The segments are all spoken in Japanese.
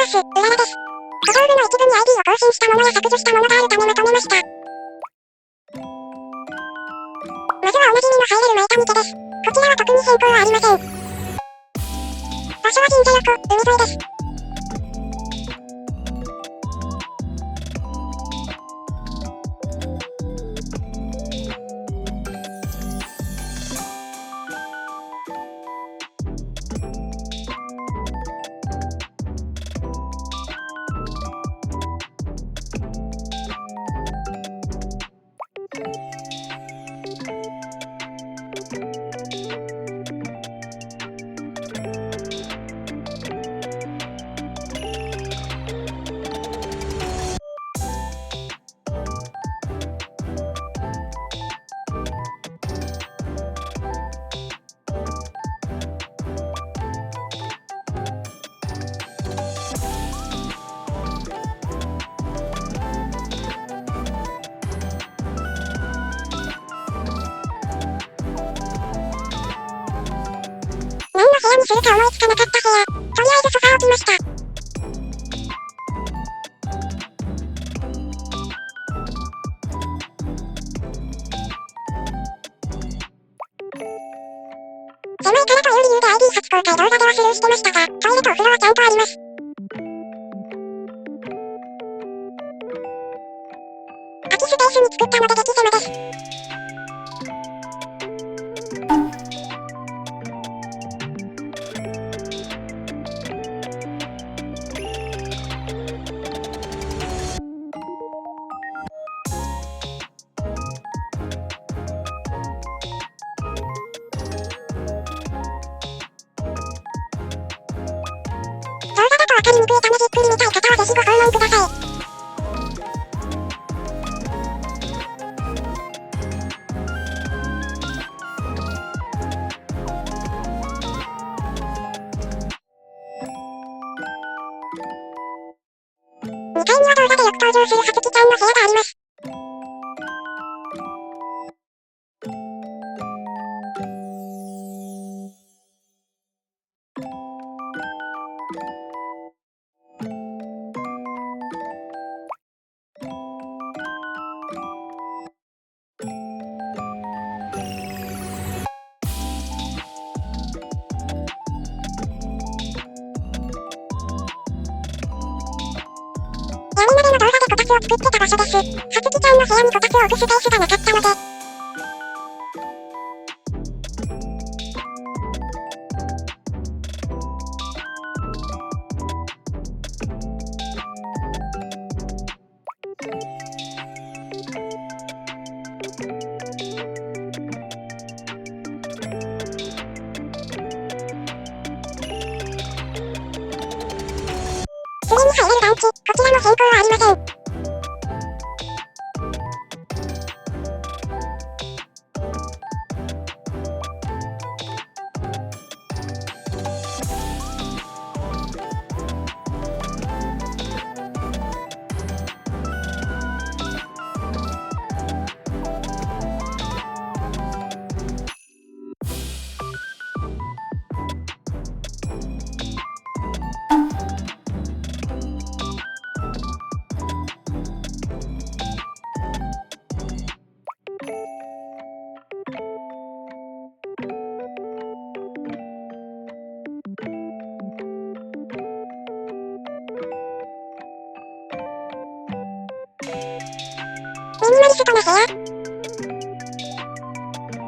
ます。うららです。小道具の一部に ID を更新したものや削除したものがあるためまとめました。まずはおなじみの入れる前谷家です。こちらは特に変更はありません。場所は神社横、海沿いです。何の部屋にするか思いつかなかった部屋。とりあえずソファー置きました。狭いからという理由で ID 初公開動画ではスルーしてましたが、トイレとお風呂はちゃんとあります。空きスペースに作ったので激狭です。動画だとわかりにくいためじっくり見たい方はぜひご訪問ください。2階には動画でよく登場するはつきちゃんの部屋があります。闇鍋の動画でこたつを作ってた場所です。はつきちゃんの部屋にこたつを置くスペースがなかったので、上に入れる団地、こちらも変更はありません。ミニマリストな部屋。好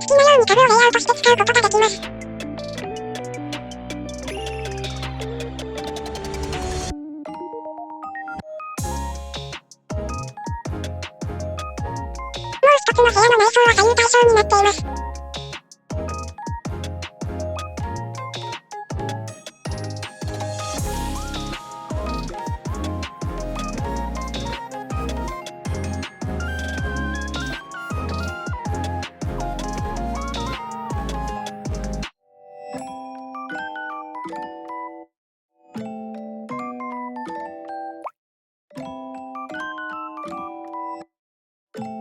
きなように家具をレイアウトして使うことができます。もう一つの部屋の内装は左右対称になっています。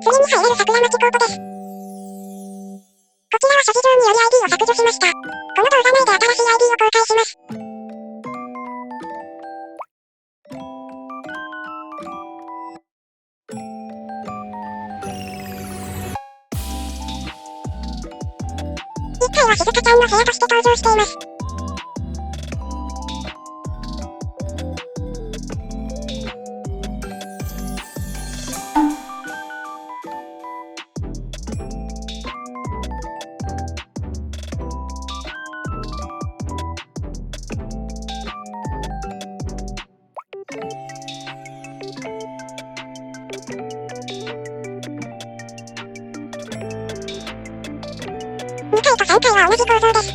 次に入れる桜町コートです。こちらは諸事情により ID を削除しました。この動画内で新しい ID を公開します。はしずかちゃんの部屋として登場しています。2階と3階は同じ構造です。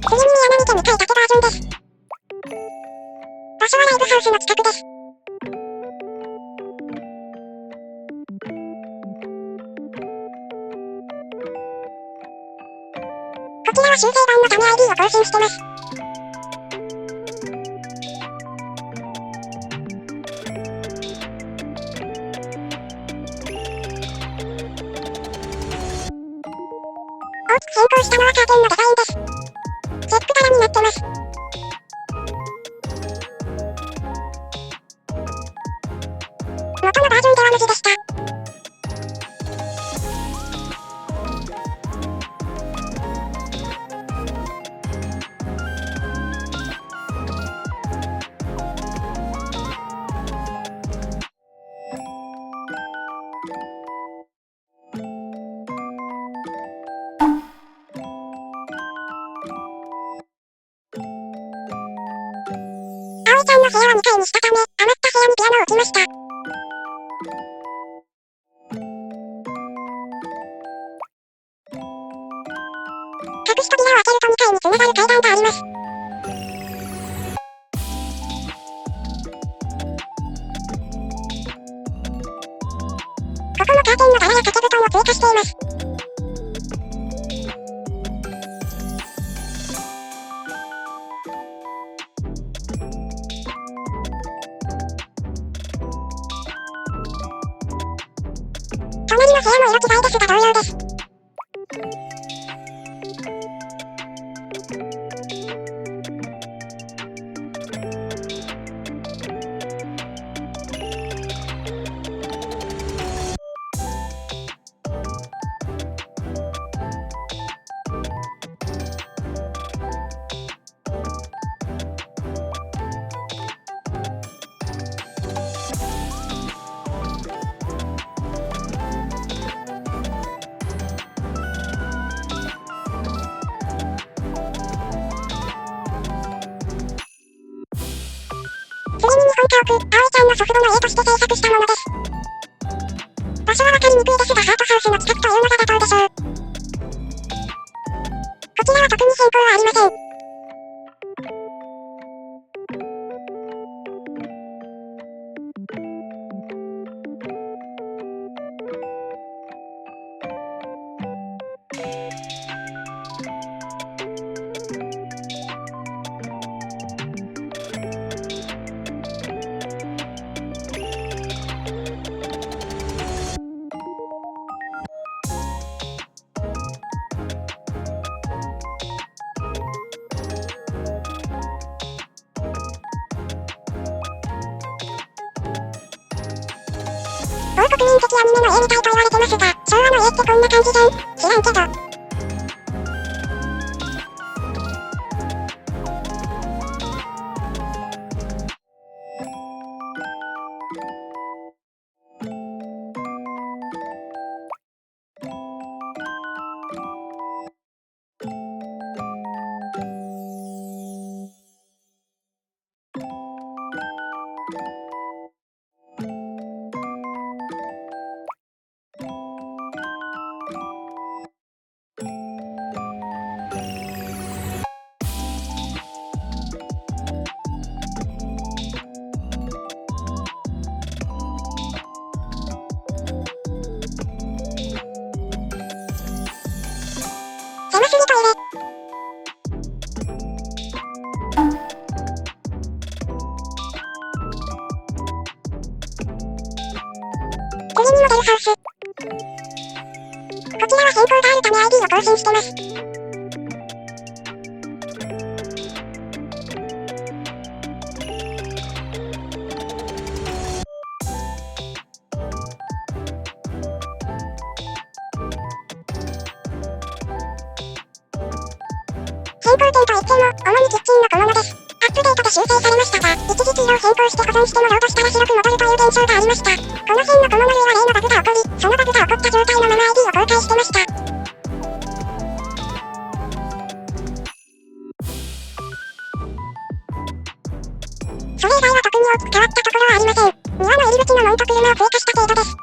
次に山見家2階建てバージョンです。場所はライブハウスの近くです。こちらは修正版のため ID を更新してます。大きく変更したのはカーテンのデザインです。チェック柄になってます。元のバージョンでは無地でした。葵ちゃんの部屋は2階にしたため、余った部屋にピアノを置きました。隠し扉を開けると2階に繋がる階段があります。ここもカーテンの柄や掛け布団を追加しています。隣の部屋も色違いですが同様です。次に日本家屋、葵ちゃんの祖父母の家として制作したものです。場所はわかりにくいですがハートハウスの近くというのが妥当でしょう。こちらは特に変更はありません。某国民的アニメの家みたいと言われてますが、昭和の家ってこんな感じじゃん。知らんけど。すぎトイレ。次にモデルハウス。こちらは変更があるため ID を更新してます。変更点といっても、主にキッチンの小物です。アップデートで修正されましたが、一時期色を変更して保存してもロードしたら白く戻るという現象がありました。この辺の小物類は例のバグが起こり、そのバグが起こった状態のまま ID を公開してました。それ以外は特に大きく変わったところはありません。庭の入り口の門と車を追加した程度です。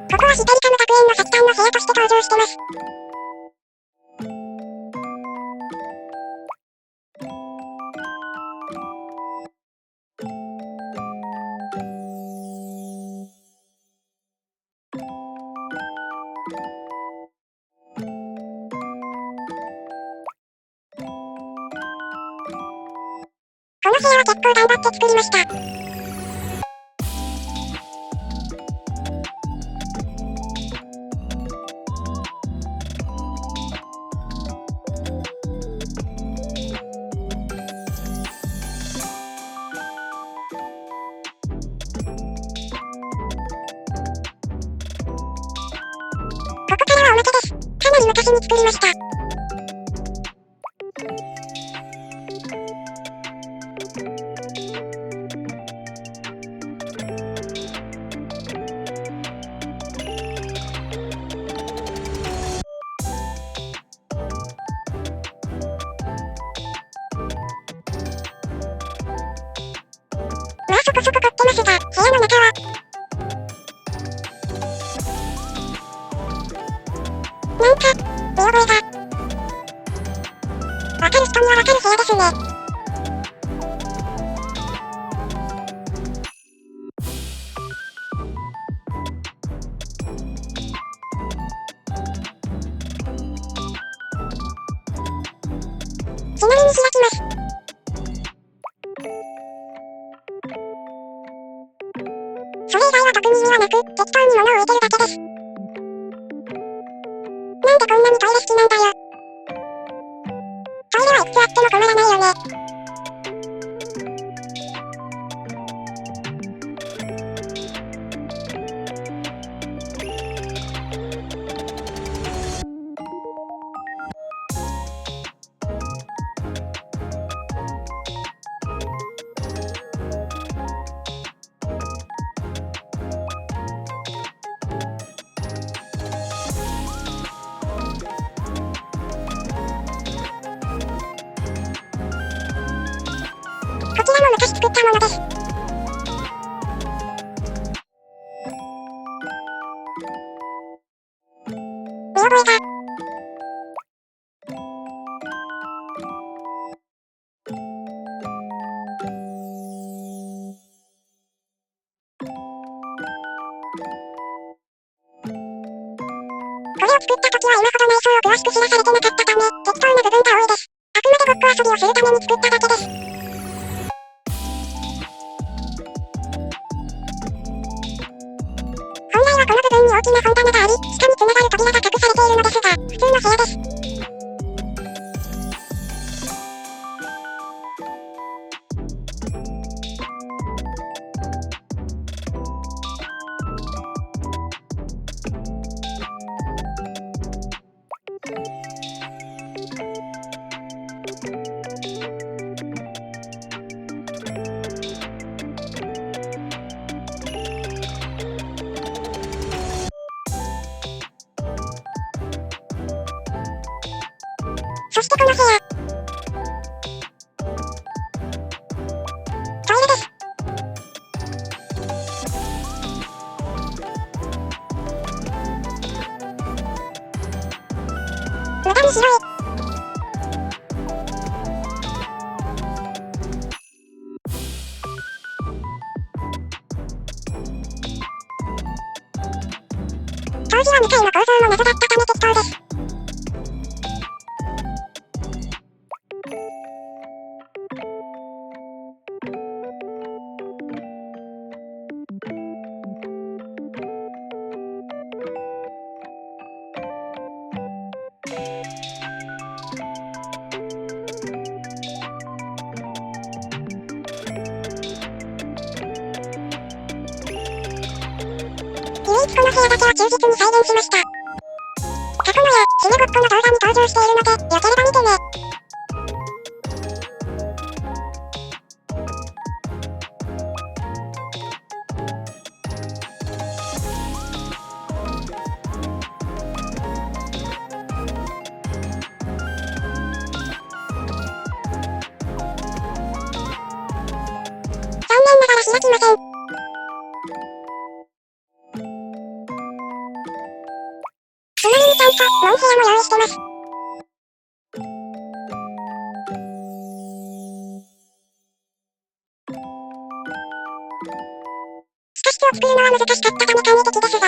ここはヒペリカム学園の先端の部屋として登場してます。この部屋は結構頑張って作りました。ここからはおまけです。かなり昔に作りました。まあそこそこ凝ってますが、部屋の中はなんか、見覚えが。わかる人にはわかる部屋ですね。ちなみに開きます。それ以外は特に意味はなく、適当に物を置いてるだけです。なんでこんなにトイレ好きなんだよ。トイレはいくつあっても困らないよね。こちらも昔作ったものです。見覚えが。これを作った時は今ほど内装を詳しく知らされてなかったため、適当な部分が多いです。あくまでごっこ遊びをするために作っただけです。本来はこの部分に大きな本棚があり、地下に繋がる扉が隠されているのですが、普通の部屋です。そしてこの部屋。トイレです。無駄に広い。当時は2階の構造も謎だったため適当です。唯一この部屋だけは忠実に再現しました。過去のや、姫ごっこの動画に登場しているので、よければ見てね。残念ながら開きません。ちなみにちゃんと、モン部屋も用意してます。地下室を作るのは難しかったため簡易的ですが。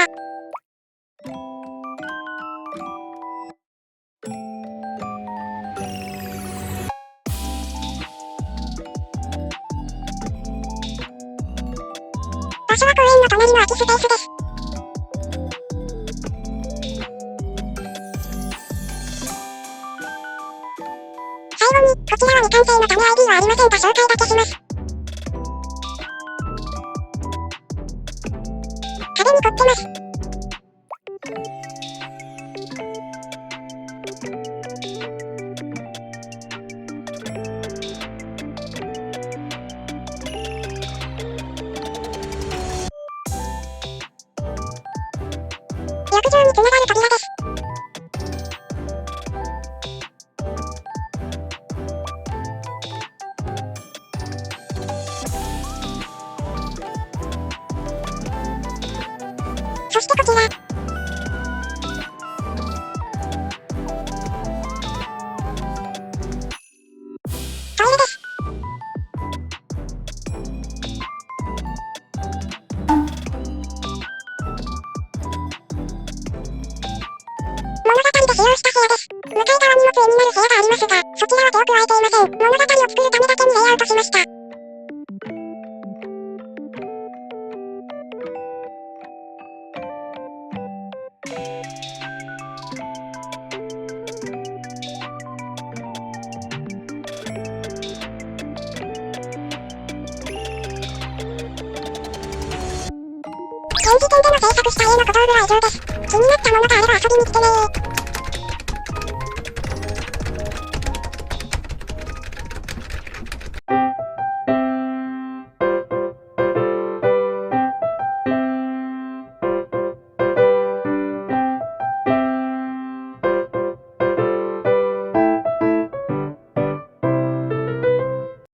場所は公園の隣の空きスペースです。最後に、こちらは未完成のため ID はありませんが紹介だけします。壁に凝ってます。浴場につながる扉です。そしてこちら。トイレです。物語で使用した部屋です。向かい側にも杖になる部屋がありますが、そちらは手を加えていません。物語を作るためだけにレイアウトしました。現時点での制作した家の小道具は以上です。気になったものがあれば遊びに来てねー。